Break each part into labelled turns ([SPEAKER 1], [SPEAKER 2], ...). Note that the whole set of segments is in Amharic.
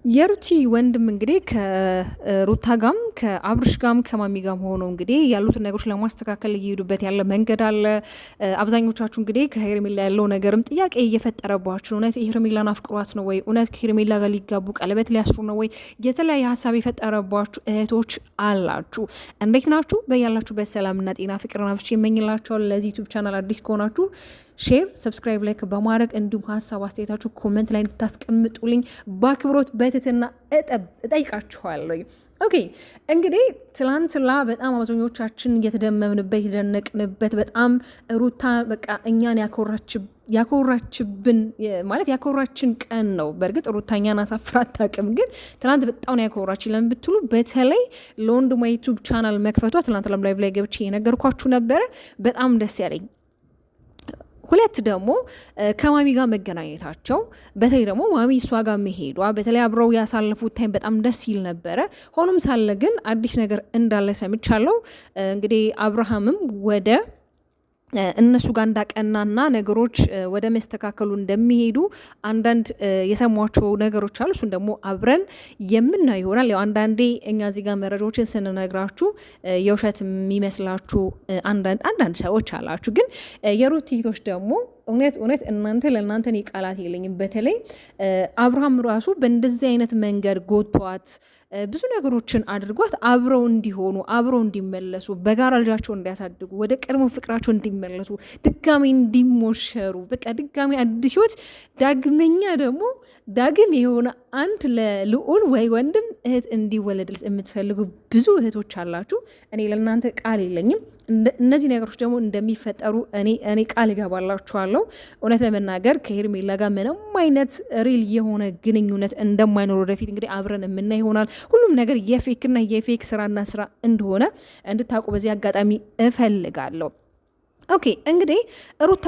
[SPEAKER 1] የሩቲ ወንድም እንግዲህ ከሩታ ጋም ከአብርሽ ጋም ከማሚ ጋም ሆኖ እንግዲህ ያሉትን ነገሮች ለማስተካከል እየሄዱበት ያለ መንገድ አለ። አብዛኞቻችሁ እንግዲህ ከሄርሜላ ያለው ነገርም ጥያቄ እየፈጠረባችሁ፣ እውነት ሄርሜላን አፍቅሯት ነው ወይ? እውነት ከሄርሜላ ጋር ሊጋቡ ቀለበት ሊያስሩ ነው ወይ? የተለያየ ሀሳብ የፈጠረባችሁ እህቶች አላችሁ። እንዴት ናችሁ? በያላችሁበት ሰላምና ጤና ፍቅርና ብቻ ይመኝላችኋል። ለዚህ ዩቱብ ቻናል አዲስ ከሆናችሁ ሼር፣ ሰብስክራይብ፣ ላይክ በማድረግ እንዲሁም ሀሳብ አስተያየታችሁ ኮመንት ላይ እንድታስቀምጡልኝ በአክብሮት በትህትና እጠይቃችኋለሁ። ኦኬ እንግዲህ ትላንትና በጣም አብዛኞቻችን እየተደመምንበት የተደነቅንበት በጣም ሩታ በቃ እኛን ያኮራችብን ማለት ያኮራችን ቀን ነው። በእርግጥ ሩታ እኛን አሳፍራ አታውቅም፣ ግን ትላንት በጣም ነው ያኮራችን። ለምን ብትሉ በተለይ ለወንድሟ ዩቱብ ቻናል መክፈቷ ትላንት ላይቭ ላይ ገብቼ የነገርኳችሁ ነበረ። በጣም ደስ ያለኝ ሁለት ደግሞ ከማሚ ጋር መገናኘታቸው፣ በተለይ ደግሞ ማሚ እሷ ጋር መሄዷ፣ በተለይ አብረው ያሳለፉት ታይም በጣም ደስ ይል ነበረ። ሆኖም ሳለ ግን አዲስ ነገር እንዳለ ሰምቻለሁ። እንግዲህ አብርሃምም ወደ እነሱ ጋር እንዳቀናና ነገሮች ወደ መስተካከሉ እንደሚሄዱ አንዳንድ የሰሟቸው ነገሮች አሉ። እሱን ደግሞ አብረን የምናየው ይሆናል። ያው አንዳንዴ እኛ እዚህ ጋር መረጃዎችን ስንነግራችሁ የውሸት የሚመስላችሁ አንዳንድ ሰዎች አላችሁ። ግን የሩቲቶች ደግሞ እውነት እናንተ ለእናንተ ቃላት የለኝም። በተለይ አብርሃም ራሱ በእንደዚህ አይነት መንገድ ጎቷት ብዙ ነገሮችን አድርጓት አብረው እንዲሆኑ አብረው እንዲመለሱ በጋራ ልጃቸው እንዲያሳድጉ ወደ ቀድሞ ፍቅራቸው እንዲመለሱ ድጋሚ እንዲሞሸሩ በቃ ድጋሚ አዲስ ህይወት ዳግም የሆነ አንድ ለልዑል ወይ ወንድም እህት እንዲወለድለት የምትፈልጉ ብዙ እህቶች አላችሁ። እኔ ለእናንተ ቃል የለኝም። እነዚህ ነገሮች ደግሞ እንደሚፈጠሩ እኔ ቃል እገባላችኋለሁ። እውነት ለመናገር ከሄርሜላ ጋር ምንም አይነት ሪል የሆነ ግንኙነት እንደማይኖር ወደፊት እንግዲህ አብረን የምናይ ይሆናል። ሁሉም ነገር የፌክና የፌክ ስራና ስራ እንደሆነ እንድታውቁ በዚህ አጋጣሚ እፈልጋለሁ። ኦኬ እንግዲህ ሩታ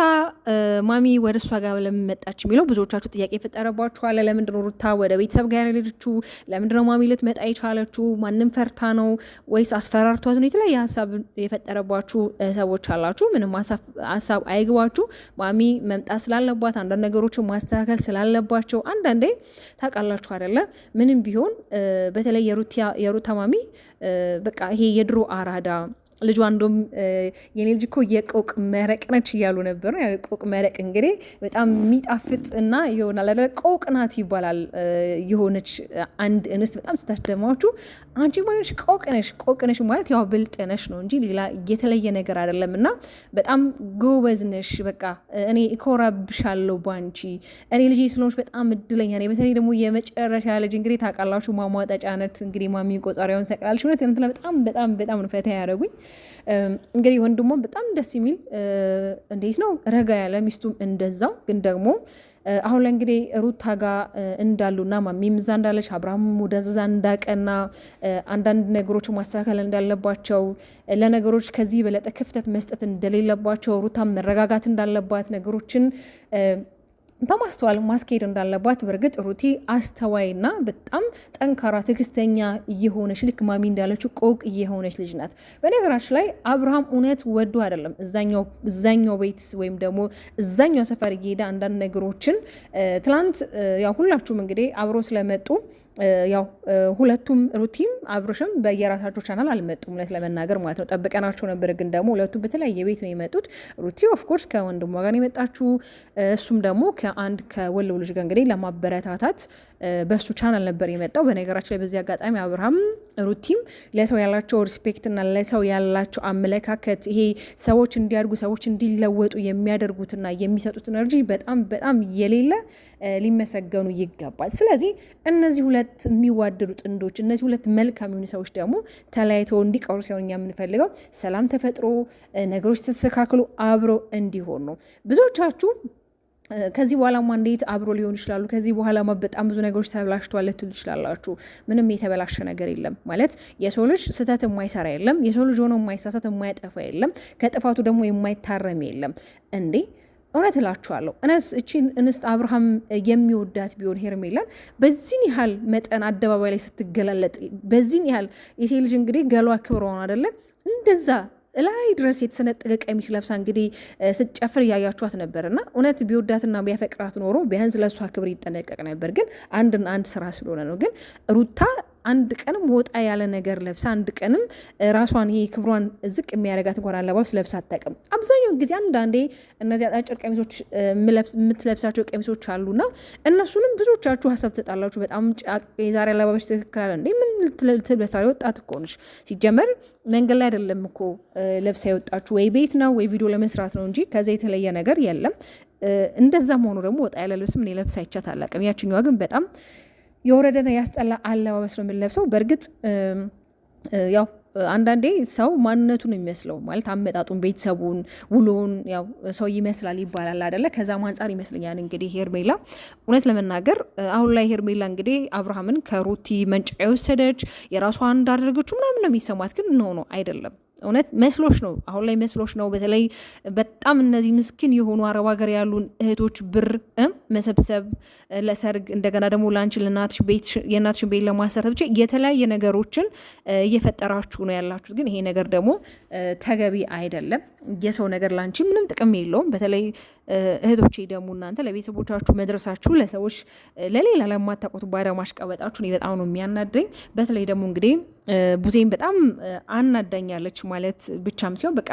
[SPEAKER 1] ማሚ ወደ እሷ ጋር ለመጣች የሚለው ብዙዎቻችሁ ጥያቄ የፈጠረባችኋል። ለምንድነው ሩታ ወደ ቤተሰብ ጋር ያልሄደችው? ለምንድነው ማሚ ልትመጣ የቻለችው? ማንም ፈርታ ነው ወይስ አስፈራርቷት ነው? የተለያየ ሀሳብ የፈጠረባችሁ ሰዎች አላችሁ። ምንም ሀሳብ አይግባችሁ። ማሚ መምጣት ስላለባት አንዳንድ ነገሮችን ማስተካከል ስላለባቸው አንዳንዴ ታውቃላችሁ አይደለ? ምንም ቢሆን በተለይ የሩታ ማሚ በቃ ይሄ የድሮ አራዳ ልጇ እንደውም የኔ ልጅ እኮ የቆቅ መረቅ ነች እያሉ ነበር። የቆቅ መረቅ እንግዲህ በጣም የሚጣፍጥ እና ይሆናል አይደል? ቆቅ ናት ይባላል። የሆነች አንድ እንስት በጣም ስታስደማችሁ አንቺ ማለት ቆቅ ነሽ ማለት ያው ብልጥ ነሽ ነው እንጂ ሌላ የተለየ ነገር አይደለም። እና በጣም ጎበዝ ነሽ፣ በቃ እኔ እኮራብሻለሁ ባንቺ። እኔ ልጅ ስለሆንሽ በጣም እድለኛ ነኝ። በተለይ ደግሞ የመጨረሻ ልጅ እንግዲህ ታውቃላችሁ ማሟጠጫ ነት እንግዲህ ማሚ ቆጣሪያውን ሰቅላለች። እውነት በጣም ነው ፈታ ያደረጉኝ። እንግዲህ ወንድሞም በጣም ደስ የሚል እንዴት ነው ረጋ ያለ፣ ሚስቱም እንደዛው። ግን ደግሞ አሁን ላይ እንግዲህ ሩታ ጋር እንዳሉና ማሚም እዛ እንዳለች አብርሃም ወደዛ እንዳቀና አንዳንድ ነገሮች ማስተካከል እንዳለባቸው ለነገሮች ከዚህ በለጠ ክፍተት መስጠት እንደሌለባቸው ሩታም መረጋጋት እንዳለባት ነገሮችን በማስተዋል ማስኬድ እንዳለባት። በእርግጥ ሩቲ አስተዋይና በጣም ጠንካራ ትዕግስተኛ እየሆነች ልክ ማሚ እንዳለችው ቆቅ እየሆነች ልጅ ናት። በነገራችን ላይ አብርሃም እውነት ወዶ አይደለም እዛኛው ቤት ወይም ደግሞ እዛኛው ሰፈር እየሄደ አንዳንድ ነገሮችን ትላንት ያው ሁላችሁም እንግዲህ አብሮ ስለመጡ ያው ሁለቱም ሩቲም አብርሽም በየራሳቸው ቻናል አልመጡም፣ እውነት ለመናገር ማለት ነው። ጠብቀናቸው ነበር፣ ግን ደግሞ ሁለቱም በተለያየ ቤት ነው የመጡት። ሩቲ ኦፍኮርስ ከወንድሟ ጋር ነው የመጣችሁ፣ እሱም ደግሞ ከወለው ልጅ ጋር እንግዲህ ለማበረታታት በሱ ቻናል ነበር የመጣው። በነገራችን ላይ በዚህ አጋጣሚ አብርሃም ሩቲም ለሰው ያላቸው ሪስፔክት እና ለሰው ያላቸው አመለካከት ይሄ ሰዎች እንዲያድጉ ሰዎች እንዲለወጡ የሚያደርጉትና የሚሰጡት ኤነርጂ በጣም የሌለ ሊመሰገኑ ይገባል። ስለዚህ እነዚህ ሁለት የሚዋደዱ ጥንዶች፣ እነዚህ ሁለት መልካም የሆኑ ሰዎች ደግሞ ተለያይተው እንዲቀሩ ሳይሆን እኛ የምንፈልገው ሰላም ተፈጥሮ ነገሮች ተስተካክሎ አብረው እንዲሆን ነው። ብዙዎቻችሁ ከዚህ በኋላማ እንዴት አብሮ ሊሆኑ ይችላሉ? ከዚህ በኋላማ በጣም ብዙ ነገሮች ተበላሽተዋል ልትሉ ትችላላችሁ። ምንም የተበላሸ ነገር የለም። ማለት የሰው ልጅ ስህተት የማይሰራ የለም። የሰው ልጅ ሆኖ የማይሳሳት የማይጠፋ የለም። ከጥፋቱ ደግሞ የማይታረም የለም። እንዴ እውነት እላችኋለሁ እቺን እንስት አብርሃም የሚወዳት ቢሆን ሄርሜላን በዚህን ያህል መጠን አደባባይ ላይ ስትገላለጥ በዚህን ያህል የሴት ልጅ እንግዲህ ገሏ ክብረዋን አይደለም እንደዛ ላይ ድረስ የተሰነጠቀ ቀሚስ ለብሳ እንግዲህ ስትጨፍር እያያችኋት ነበርና እውነት ቢወዳትና ቢያፈቅራት ኖሮ ቢያንስ ለእሷ ክብር ይጠነቀቅ ነበር። ግን አንድ ስራ ስለሆነ ነው። ግን ሩታ አንድ ቀንም ወጣ ያለ ነገር ለብሳ አንድ ቀንም ራሷን ይሄ ክብሯን ዝቅ የሚያደርጋት እንኳን አለባበስ ለብሳ አታውቅም። አብዛኛውን ጊዜ አንዳንዴ እነዚህ አጫጭር ቀሚሶች የምትለብሳቸው ቀሚሶች አሉና እነሱንም ብዙዎቻችሁ ሀሳብ ትሰጣላችሁ። በጣም የዛሬ አለባበስ ትክክል አለ እንዴ? ምን ልትለብሳ ወጣት እኮ ነሽ። ሲጀመር መንገድ ላይ አይደለም እኮ ለብሳ የወጣችሁ፣ ወይ ቤት ነው ወይ ቪዲዮ ለመስራት ነው እንጂ ከዛ የተለየ ነገር የለም። እንደዛም ሆኖ ደግሞ ወጣ ያለ ልብስም እኔ ለብሳ አይቻት አላውቅም። ያችኛዋ ግን በጣም የወረደና ያስጠላ አለባበስ ነው የምንለብሰው። በእርግጥ ያው አንዳንዴ ሰው ማንነቱን የሚመስለው ማለት አመጣጡን፣ ቤተሰቡን፣ ውሎውን ያው ሰው ይመስላል ይባላል አይደለ? ከዛም አንጻር ይመስለኛል እንግዲህ ሄርሜላ እውነት ለመናገር አሁን ላይ ሄርሜላ እንግዲህ አብርሃምን ከሩቲ መንጭቃ የወሰደች የራሷ እንዳደረገችው ምናምን ነው የሚሰማት። ግን ነው አይደለም። እውነት መስሎች ነው አሁን ላይ መስሎች ነው። በተለይ በጣም እነዚህ ምስኪን የሆኑ አረብ ሀገር ያሉን እህቶች ብር መሰብሰብ ለሰርግ እንደገና ደግሞ ለአንቺ የእናትሽን ቤት ለማሰረት ብቻ የተለያየ ነገሮችን እየፈጠራችሁ ነው ያላችሁት። ግን ይሄ ነገር ደግሞ ተገቢ አይደለም። የሰው ነገር ለአንቺ ምንም ጥቅም የለውም። በተለይ እህቶቼ ደግሞ እናንተ ለቤተሰቦቻችሁ መድረሳችሁ ለሰዎች ለሌላ ለማታውቁት ባዳ ማሽቀበጣችሁ እኔ በጣም ነው የሚያናደኝ። በተለይ ደግሞ እንግዲህ ቡዜን በጣም አናዳኛለች ማለት ብቻም ሲሆን በቃ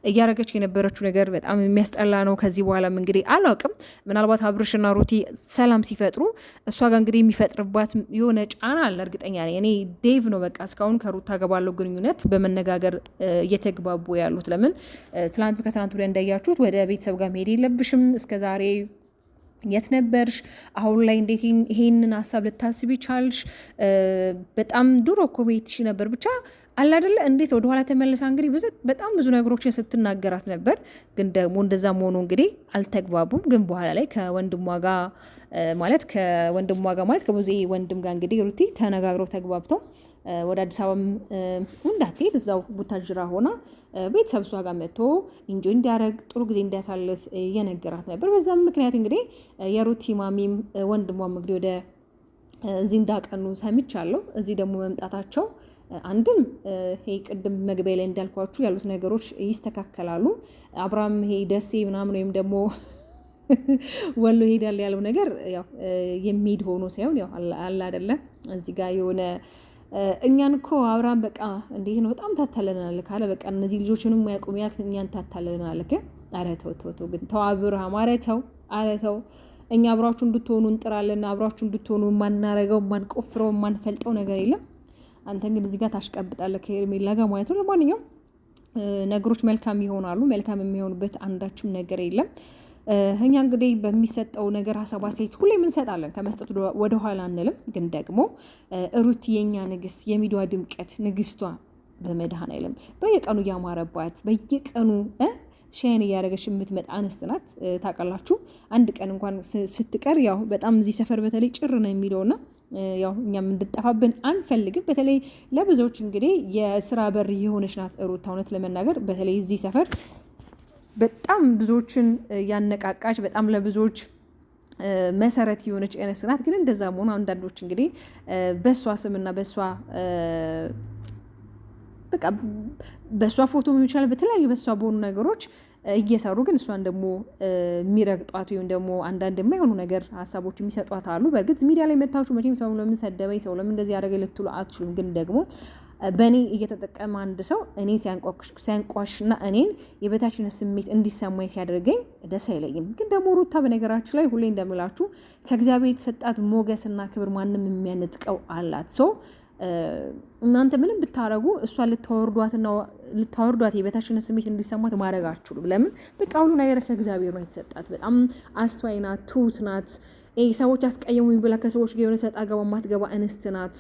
[SPEAKER 1] እያረገች የነበረችው ነገር በጣም የሚያስጠላ ነው። ከዚህ በኋላም እንግዲህ አላውቅም፣ ምናልባት አብርሽና ሩቲ ሰላም ሲፈጥሩ እሷ ጋር እንግዲህ የሚፈጥርባት የሆነ ጫና አለ እርግጠኛ ነኝ። እኔ ዴቭ ነው በቃ እስካሁን ከሩታ ጋር ባለው ግንኙነት በመነጋገር እየተግባቡ ያሉት። ለምን ከትናንት ወዲያ እንዳያችሁት ወደ ቤተሰብ ጋር መሄድ የለብሽም እስከዛሬ የት ነበርሽ? አሁን ላይ እንዴት ይሄንን ሀሳብ ልታስብ ይቻልሽ? በጣም ድሮ እኮ ቤትሽ ነበር ብቻ አላደለ እንዴት ወደኋላ ተመልሳ እንግዲህ በጣም ብዙ ነገሮችን ስትናገራት ነበር። ግን ደግሞ እንደዛ መሆኑ እንግዲህ አልተግባቡም። ግን በኋላ ላይ ከወንድሟ ጋር ማለት ከቡዜ ወንድም ጋር እንግዲህ ሩቲ ተነጋግረው ተግባብተው ወደ አዲስ አበባም እንዳትሄድ እዛው ቡታጅራ ሆና ቤተሰብ እሷ ጋር መጥቶ ኢንጆይ እንዲያደርግ ጥሩ ጊዜ እንዲያሳልፍ እየነገራት ነበር። በዛም ምክንያት እንግዲህ የሩቲ ማሚም ወንድሟም እንግዲህ ወደ እዚህ እንዳቀኑ ሰምቻለሁ። እዚህ ደግሞ መምጣታቸው አንድም ይሄ ቅድም መግቢያ ላይ እንዳልኳችሁ ያሉት ነገሮች ይስተካከላሉ። አብርሃም ይሄ ደሴ ምናምን ወይም ደግሞ ወሎ ሄዳል ያለው ነገር ያው የሚሄድ ሆኖ ሳይሆን ያው አላ አይደለ እዚህ ጋር የሆነ እኛን እኮ አብርሃም በቃ እንዴት ነው በጣም ታታለናል ካለ በቃ እነዚህ ልጆች ምንም ያቁም ያልክ እኛን ታታለናል። ኧረ ተው ግን ተው አብርሃም፣ ኧረ ተው እኛ አብራችሁ እንድትሆኑ እንጥራለን። አብራችሁ እንድትሆኑ የማናረገው የማንቆፍረው የማንፈልጠው ነገር የለም። አንተ ግን እዚህ ጋር ታሽቀብጣለህ ከሄርሜላ ጋር ማለት ነው። ለማንኛውም ነገሮች መልካም ይሆናሉ። መልካም የሚሆኑበት አንዳችም ነገር የለም። እኛ እንግዲህ በሚሰጠው ነገር ሀሳብ አስተያየት ሁሌ እንሰጣለን፣ ከመስጠት ወደ ኋላ አንልም። ግን ደግሞ ሩት የኛ ንግስት፣ የሚዲያ ድምቀት ንግስቷ በመድኃኔዓለም በየቀኑ እያማረባት በየቀኑ ሻይን እያደረገች የምትመጣ አንስት ናት። ታውቃላችሁ አንድ ቀን እንኳን ስትቀር ያው በጣም እዚህ ሰፈር በተለይ ጭር ነው የሚለውና ያው እኛም እንድጠፋብን አንፈልግም። በተለይ ለብዙዎች እንግዲህ የስራ በር የሆነች ናት ሩታ። እውነት ለመናገር በተለይ እዚህ ሰፈር በጣም ብዙዎችን ያነቃቃች በጣም ለብዙዎች መሰረት የሆነች አይነት ናት። ግን እንደዛ መሆኑ አንዳንዶች እንግዲህ በእሷ ስምና በእሷ ፎቶ ይችላል በተለያዩ በእሷ በሆኑ ነገሮች እየሰሩ ግን እሷን ደግሞ የሚረግጧት ወይም ደግሞ አንዳንድ የማይሆኑ ነገር ሀሳቦች የሚሰጧት አሉ። በእርግጥ ሚዲያ ላይ መታችሁ መቼም ሰው ለምን ሰደበኝ፣ ሰው ለምን እንደዚህ ያደረገ ልትሉ አትችሉም። ግን ደግሞ በእኔ እየተጠቀመ አንድ ሰው እኔ ሲያንቋሽና እኔን የበታችነት ስሜት እንዲሰማኝ ሲያደርገኝ ደስ አይለኝም። ግን ደግሞ ሩታ በነገራችን ላይ ሁሌ እንደምላችሁ ከእግዚአብሔር የተሰጣት ሞገስና ክብር ማንም የሚያነጥቀው አላት። ሰው እናንተ ምንም ብታረጉ እሷ ልታወርዷት የበታችነት ስሜት እንዲሰማት ማድረግ አትችሉም። ለምን በቃ ሁሉ ነገር ከእግዚአብሔር ነው የተሰጣት። በጣም አስተዋይ ናት፣ ትሁት ናት። ሰዎች አስቀየሙኝ ብላ ከሰዎች ጋር የሆነ ሰጣ ገባ ማትገባ እንስት ናት።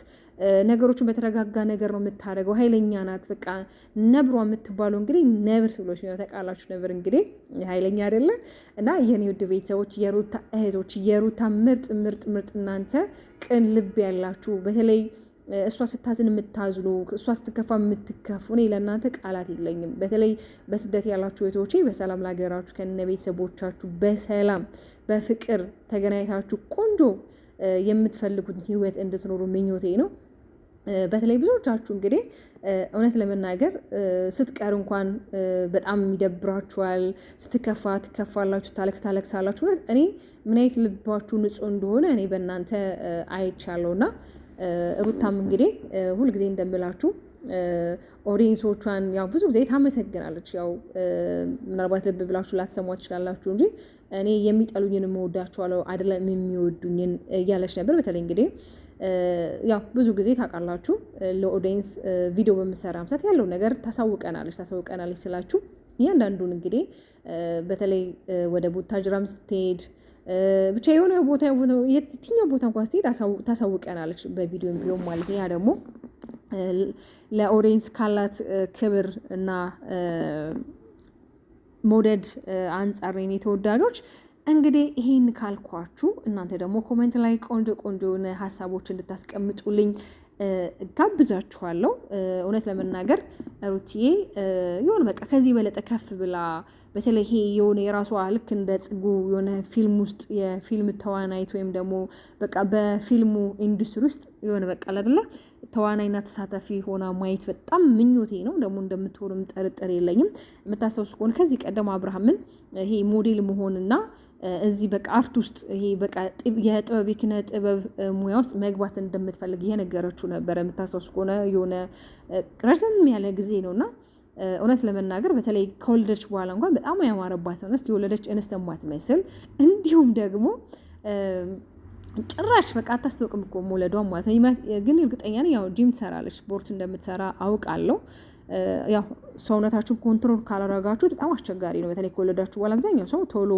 [SPEAKER 1] ነገሮችን በተረጋጋ ነገር ነው የምታደርገው። ኃይለኛ ናት። በቃ ነብሯ የምትባለው እንግዲህ ነብር ስሎች ነው ተቃላችሁ። ነብር እንግዲህ ኃይለኛ አይደለ እና የኔ ውድ ቤተሰቦች፣ የሩታ እህቶች፣ የሩታ ምርጥ እናንተ ቅን ልብ ያላችሁ በተለይ እሷ ስታዝን የምታዝኑ እሷ ስትከፋ የምትከፉ እኔ ለእናንተ ቃላት የለኝም። በተለይ በስደት ያላችሁ እህቶቼ በሰላም ላገራችሁ ከነ ቤተሰቦቻችሁ በሰላም በፍቅር ተገናኝታችሁ ቆንጆ የምትፈልጉት ህይወት እንድትኖሩ ምኞቴ ነው። በተለይ ብዙዎቻችሁ እንግዲህ እውነት ለመናገር ስትቀር እንኳን በጣም ይደብራችኋል። ስትከፋ ትከፋላችሁ፣ ታለቅሳላችሁ። እውነት እኔ ምን አይነት ልባችሁ ንጹህ እንደሆነ እኔ በእናንተ አይቻለሁና ሩታም እንግዲህ ሁልጊዜ እንደምላችሁ ኦዲየንሶቿን ያው ብዙ ጊዜ ታመሰግናለች። ያው ምናልባት ልብ ብላችሁ ላትሰሟት ትችላላችሁ እንጂ እኔ የሚጠሉኝን እወዳቸዋለሁ አይደለም የሚወዱኝን እያለች ነበር። በተለይ እንግዲህ ያው ብዙ ጊዜ ታውቃላችሁ ለኦዲየንስ ቪዲዮ በምሰራም ሰዓት ያለው ነገር ታሳውቀናለች ስላችሁ እያንዳንዱን እንግዲህ በተለይ ወደ ቡታጅራም ስትሄድ ብቻ የሆነ ቦታ የትኛው ቦታ እንኳን ስትሄድ ታሳውቀናለች በቪዲዮም ቢሆን ማለት ያ ደግሞ ለኦዲየንስ ካላት ክብር እና መውደድ አንጻር ነው ተወዳጆች። እንግዲህ ይሄን ካልኳችሁ እናንተ ደግሞ ኮሜንት ላይ ቆንጆ የሆነ ሀሳቦች እንድታስቀምጡልኝ ጋብዛችኋለሁ። እውነት ለመናገር ሩትዬ የሆነ በቃ ከዚህ በለጠ ከፍ ብላ በተለይ ይሄ የሆነ የራሷ ልክ እንደ ጽጉ የሆነ ፊልም ውስጥ የፊልም ተዋናይት ወይም ደግሞ በቃ በፊልሙ ኢንዱስትሪ ውስጥ የሆነ በቃ አይደለ ተዋናይና ተሳታፊ ሆና ማየት በጣም ምኞቴ ነው። ደግሞ እንደምትሆንም ጥርጥር የለኝም። የምታስታውሱ ከሆነ ከዚህ ቀደም አብርሃምን ይሄ ሞዴል መሆንና እዚህ በቃ አርት ውስጥ ይሄ በቃ የጥበብ የኪነ ጥበብ ሙያ ውስጥ መግባት እንደምትፈልግ እየነገረችው ነበረ። የምታስታውሱ ከሆነ የሆነ ረዘም ያለ ጊዜ ነውና እውነት ለመናገር በተለይ ከወለደች በኋላ እንኳን በጣም ያማረባት እንስት የወለደች እንስት የማትመስል እንዲሁም ደግሞ ጭራሽ በቃ አታስታውቅም እኮ መውለዷን ማለት ነው። ግን እርግጠኛ ነኝ ያው ጂም ትሰራለች፣ ስፖርት እንደምትሰራ አውቃለሁ። ያው ሰውነታችሁን ኮንትሮል ካላረጋችሁ በጣም አስቸጋሪ ነው። በተለይ ከወለዳችሁ በኋላ አብዛኛው ሰው ቶሎ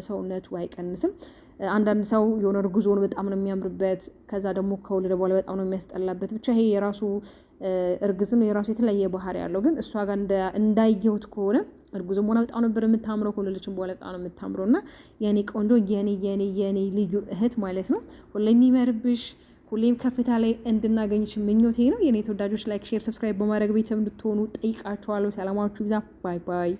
[SPEAKER 1] ሰውነቱ አይቀንስም። አንዳንድ ሰው የሆነ እርጉዞን በጣም ነው የሚያምርበት፣ ከዛ ደግሞ ከወለደ በኋላ በጣም ነው የሚያስጠላበት። ብቻ ይሄ የራሱ እርግዝና የራሱ የተለያየ ባህሪ ያለው፣ ግን እሷ ጋር እንዳየሁት ከሆነ እርጉዝም ሆና በጣም ነበር የምታምረው፣ ከወለደችም በኋላ በጣም ነው የምታምረው። እና የኔ ቆንጆ የኔ ልዩ እህት ማለት ነው። ሁሌም የሚመርብሽ ሁሌም ከፍታ ላይ እንድናገኝሽ ምኞቴ ነው። የኔ ተወዳጆች ላይክ፣ ሼር፣ ሰብስክራይብ በማድረግ ቤተሰብ እንድትሆኑ ጠይቃችኋለሁ። ሰላማችሁ ይብዛ። ባይ ባይ።